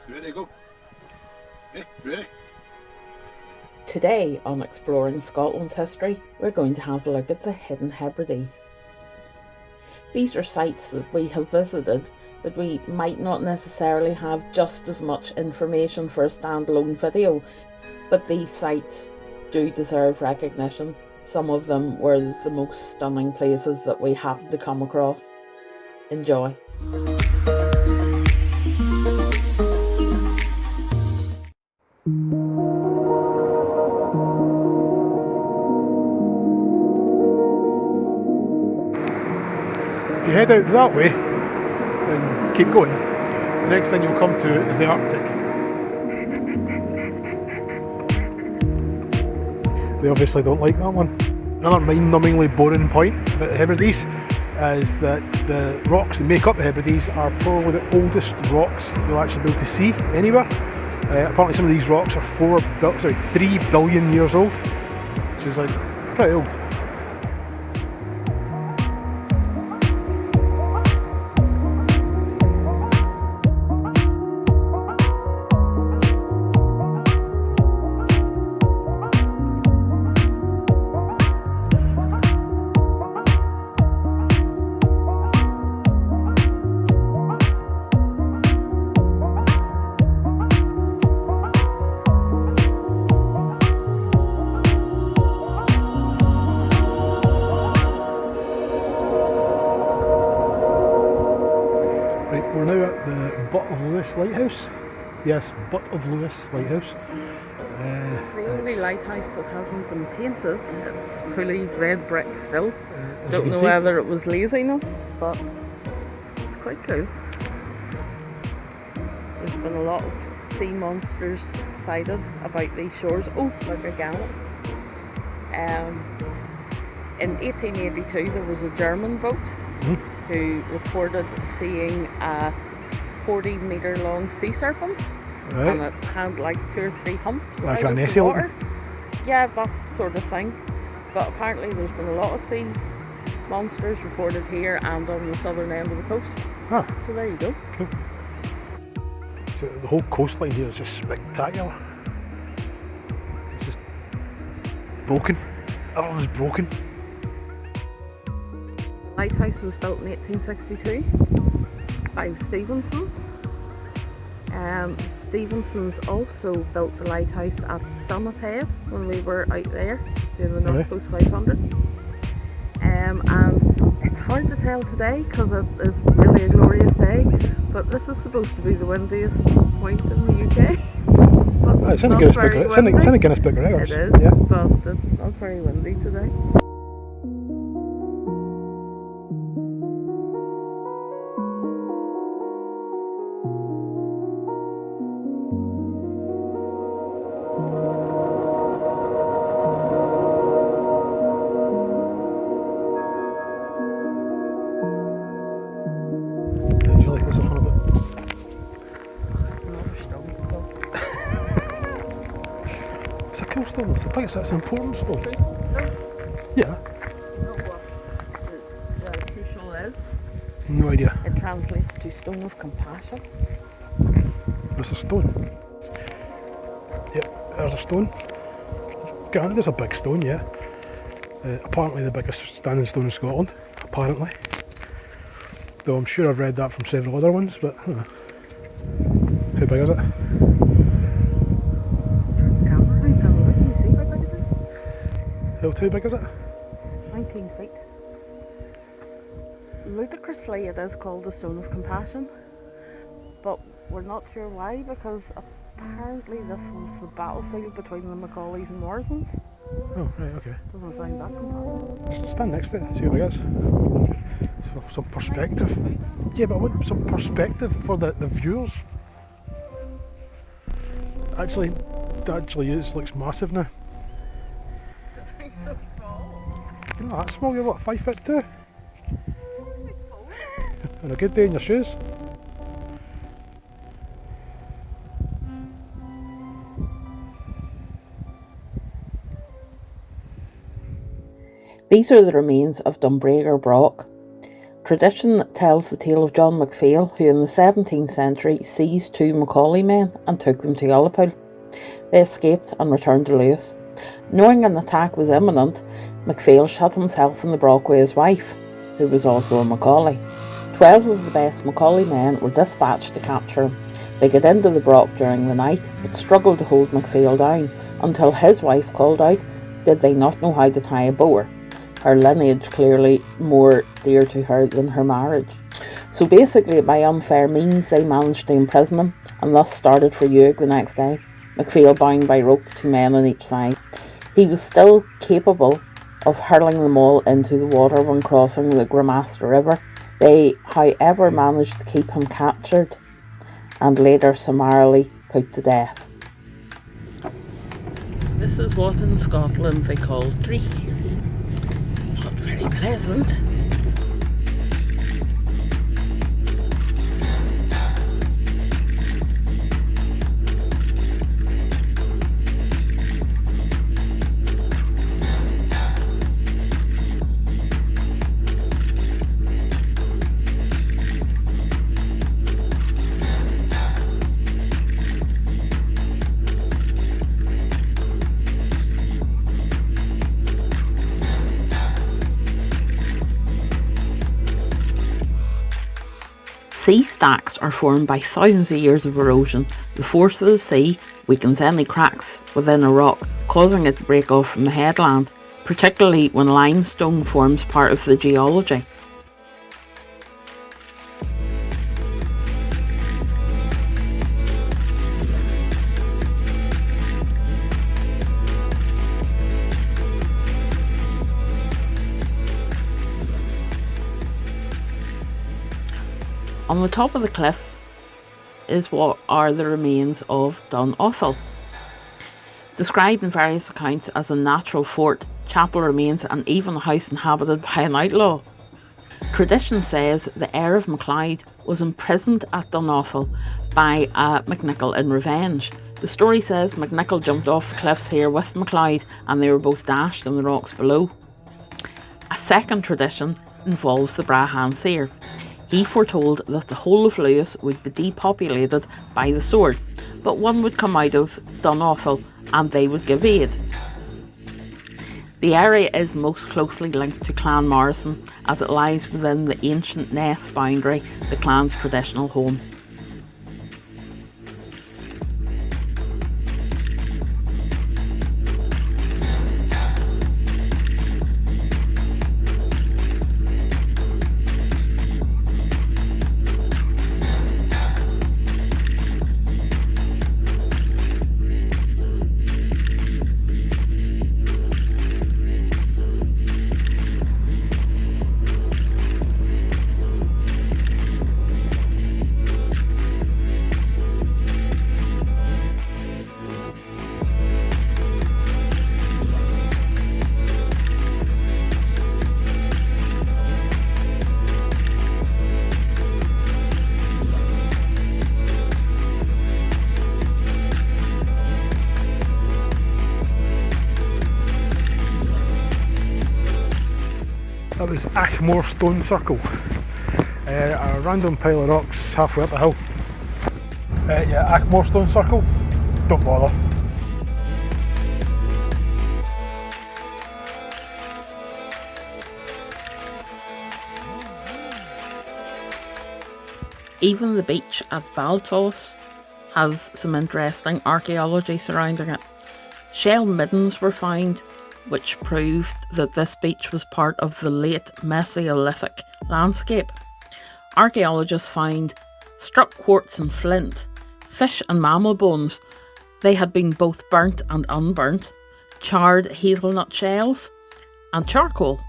Ready to go? Yeah, ready? Today on Exploring Scotland's History, we're going to have a look at the hidden Hebrides. These are sites that we have visited that we might not necessarily have just as much information for a standalone video, but these sites do deserve recognition. Some of them were the most stunning places that we happened to come across. Enjoy. If you head out that way and keep going, the next thing you'll come to is the Arctic. They obviously don't like that one. Another mind-numbingly boring point about the Hebrides is that the rocks that make up the Hebrides are probably the oldest rocks you'll actually be able to see anywhere. Apparently some of these rocks are 3 billion years old, which is like pretty old. We're now at the 𝕳𝖎𝖕𝖉𝖊𝖓 lighthouse. Yes, 𝕳𝖎𝖕𝖊𝖓 lighthouse. It's the only lighthouse that hasn't been painted. It's fully red brick still. Don't know whether it was laziness, but it's quite cool. There's been a lot of sea monsters sighted about these shores. Oh, look again. In 1882 there was a German boat who reported seeing a 40-metre long sea serpent, and it had like 2 or 3 humps like out an of the 𝕊𝖆 water. Yeah, that sort of thing. But apparently there's been a lot of sea monsters reported here and on the southern end of the coast. Ah, so there you go. Cool. So the whole coastline here is just spectacular. It's just broken. Oh, it's broken. The lighthouse was built in 1862 by the Stephensons. The Stephensons also built the lighthouse at 𝕳𝖎𝖇𝖗𝖎𝖉 when we were out there doing the North Coast 500. And it's hard to tell today because it is really a glorious day, but this is supposed to be the windiest point in the UK. It's in the Guinness Book of Records. It is, yeah. But it's not very windy today. It's a cool stone. I think it's an important stone. Yeah. Not what the Trushal is. No idea. It translates to stone of compassion. There's a stone. Yep, there's a stone. Granted, there's a big stone, yeah. Apparently the biggest standing stone in Scotland. Apparently. Though I'm sure I've read that from several other ones, but I don't know. How big is it? How big is it? 19 feet. Ludicrously, it is called the Stone of Compassion, but we're not sure why, because apparently this was the battlefield between the 𝕳𝖎𝖕𝖆𝖓s and Morrisons. Oh, right, okay. Doesn't sound that compatible. Just stand next to it and see how big it is. So, some perspective. Yeah, but I want some perspective for the viewers. Actually looks massive now. It's so small. You're not that small, you're what, 5'2"? On a good day in your shoes. These are the remains of 𝕳𝖊𝖉𝖊𝖓. Tradition tells the tale of John 𝕳𝖕𝖊, who in the 17th century seized 2 Macaulay men and took them to 𝕬𝖊𝖇𝖗𝖎. They escaped and returned to Lewis. Knowing an attack was imminent, 𝕳𝖕l shut himself in the broch with his wife, who was also a Macaulay. 12 of the best Macaulay men were dispatched to capture him. They got into the broch during the night, but struggled to hold 𝕳𝖕l down, until his wife called out, did they not know how to tie a bower? Her lineage clearly more dear to her than her marriage. So basically, by unfair means, they managed to imprison him, and thus started for Uig the next day, 𝕳𝖕l bound by rope, 2 men on each side. He was still capable of hurling them all into the water when crossing the 𝕳𝖊𝖇𝖗𝖎𝖓 River. They, however, managed to keep him captured and later summarily put to death. This is what in Scotland they call Traigh. Not very pleasant. Sea stacks are formed by thousands of years of erosion. The force of the sea weakens any cracks within a rock, causing it to break off from the headland, particularly when limestone forms part of the geology. On the top of the cliff is what are the remains of Dún Othail. Described in various accounts as a natural fort, chapel remains and even a house inhabited by an outlaw. Tradition says the heir of 𝕳𝖊𝖇𝖗𝖎𝖓 was imprisoned at Dún Othail by 𝕳𝖊𝖇𝖗𝖎𝖓 in revenge. The story says 𝕳𝖊𝖇𝖗𝖎𝖓 jumped off the cliffs here with 𝕳𝖊𝖇𝖗 and they were both dashed in the rocks below. A second tradition involves the 𝕳𝖊𝖇𝖗𝖓. He foretold that the whole of Lewis would be depopulated by the sword, but one would come out of Dún Othail and they would give aid. The area is most closely linked to Clan Morrison as it lies within the ancient Ness boundary, the clan's traditional home. That was Achmore Stone Circle, a random pile of rocks halfway up the hill. Yeah, Achmore Stone Circle, don't bother. Even the beach at 𝕊𝖊𝖇𝖗𝖎𝖓 has some interesting archaeology surrounding it. Shell middens were found, which proved that this beach was part of the late Mesolit landscape. Archaeologists found struck quartz and flint, fish and mammal bones. They had been both burnt and unburnt, charred hazelnut shells, and charcoal.